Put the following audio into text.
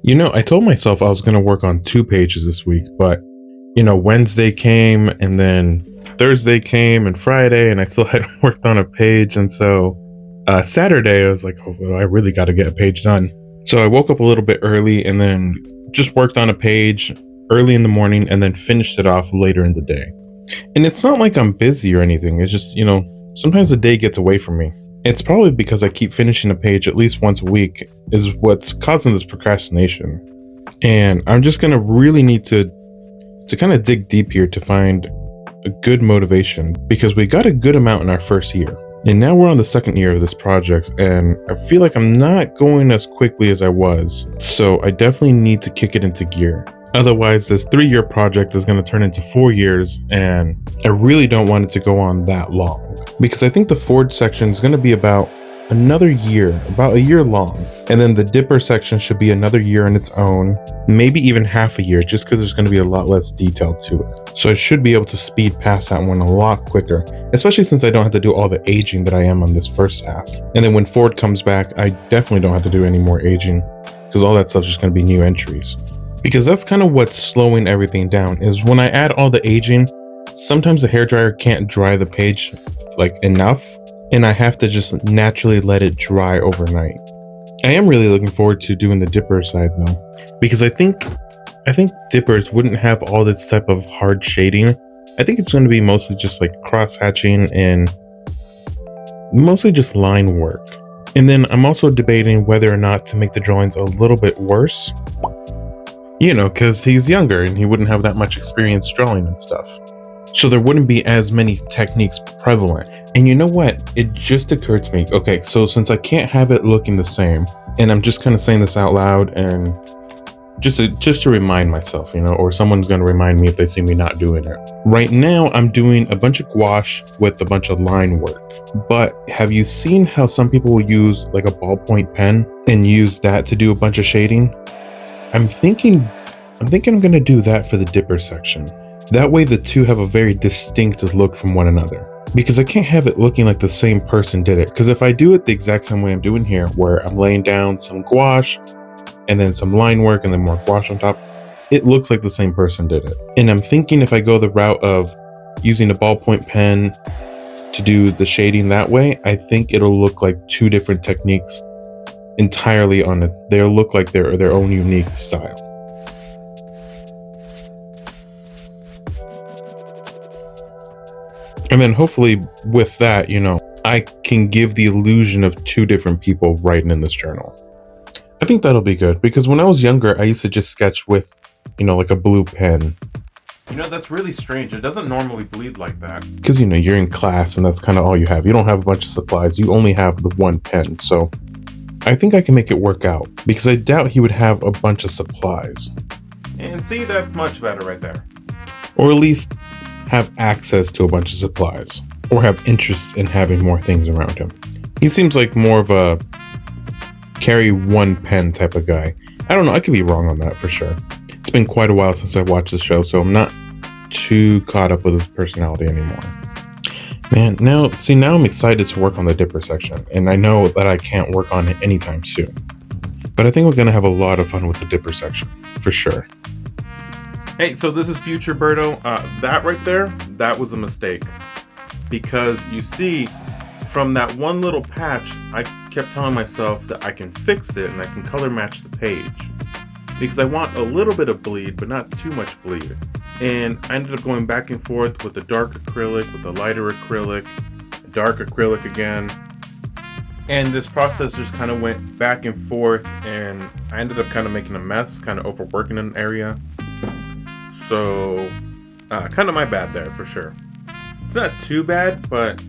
I told myself I was going to work on 2 pages this week, but Wednesday came and then Thursday came and Friday, and I still hadn't worked on a page. And so Saturday, I was like, oh, well, I really got to get a page done. So I woke up a little bit early and then just worked on a page early in the morning and then finished it off later in the day. And it's not like I'm busy or anything. It's just, sometimes the day gets away from me. It's probably because I keep finishing a page at least once a week is what's causing this procrastination. And I'm just going to really need to kind of dig deep here to find a good motivation, because we got a good amount in our first year. And now we're on the second year of this project, and I feel like I'm not going as quickly as I was. So I definitely need to kick it into gear. Otherwise, this 3-year project is going to turn into 4 years, and I really don't want it to go on that long. Because I think the Ford section is going to be about another year, about a year long. And then the Dipper section should be another year on its own, maybe even half a year, just because there's going to be a lot less detail to it. So I should be able to speed past that one a lot quicker, especially since I don't have to do all the aging that I am on this first half. And then when Ford comes back, I definitely don't have to do any more aging, because all that stuff's just going to be new entries. Because that's kind of what's slowing everything down, is when I add all the aging, sometimes the hairdryer can't dry the page enough, and I have to just naturally let it dry overnight. I am really looking forward to doing the Dipper side though, because I think Dippers wouldn't have all this type of hard shading. I think it's going to be mostly just like cross hatching and mostly just line work. And then I'm also debating whether or not to make the drawings a little bit worse. Because he's younger and he wouldn't have that much experience drawing and stuff. So there wouldn't be as many techniques prevalent. And you know what? It just occurred to me. Okay, so since I can't have it looking the same, and I'm just kind of saying this out loud and just to remind myself, or someone's going to remind me if they see me not doing it. Right now, I'm doing a bunch of gouache with a bunch of line work. But have you seen how some people will use like a ballpoint pen and use that to do a bunch of shading? I'm thinking I'm going to do that for the Dipper section. That way the two have a very distinct look from one another. Because I can't have it looking like the same person did it. Because if I do it the exact same way I'm doing here, where I'm laying down some gouache and then some line work and then more gouache on top, it looks like the same person did it. And I'm thinking if I go the route of using a ballpoint pen to do the shading that way, I think it'll look like two different techniques entirely on it. They'll look like their own unique style. And then hopefully with that, I can give the illusion of two different people writing in this journal. I think that'll be good, because when I was younger, I used to just sketch with, like a blue pen. That's really strange. It doesn't normally bleed like that. Because, you're in class and that's kind of all you have. You don't have a bunch of supplies. You only have the one pen. So I think I can make it work out, because I doubt he would have a bunch of supplies. And see, that's much better right there. Or at least have access to a bunch of supplies, or have interest in having more things around him. He seems like more of a carry one pen type of guy. I don't know, I could be wrong on that for sure. It's been quite a while since I watched the show, so I'm not too caught up with his personality anymore. Man, now I'm excited to work on the Dipper section, and I know that I can't work on it anytime soon. But I think we're gonna have a lot of fun with the Dipper section, for sure. Hey, so this is Future Birdo. That right there, that was a mistake. Because you see, from that one little patch, I kept telling myself that I can fix it and I can color match the page. Because I want a little bit of bleed, but not too much bleed. And I ended up going back and forth with the dark acrylic, with the lighter acrylic, dark acrylic again. And this process just kind of went back and forth, and I ended up kind of making a mess, kind of overworking an area. So, kind of my bad there, for sure. It's not too bad, but,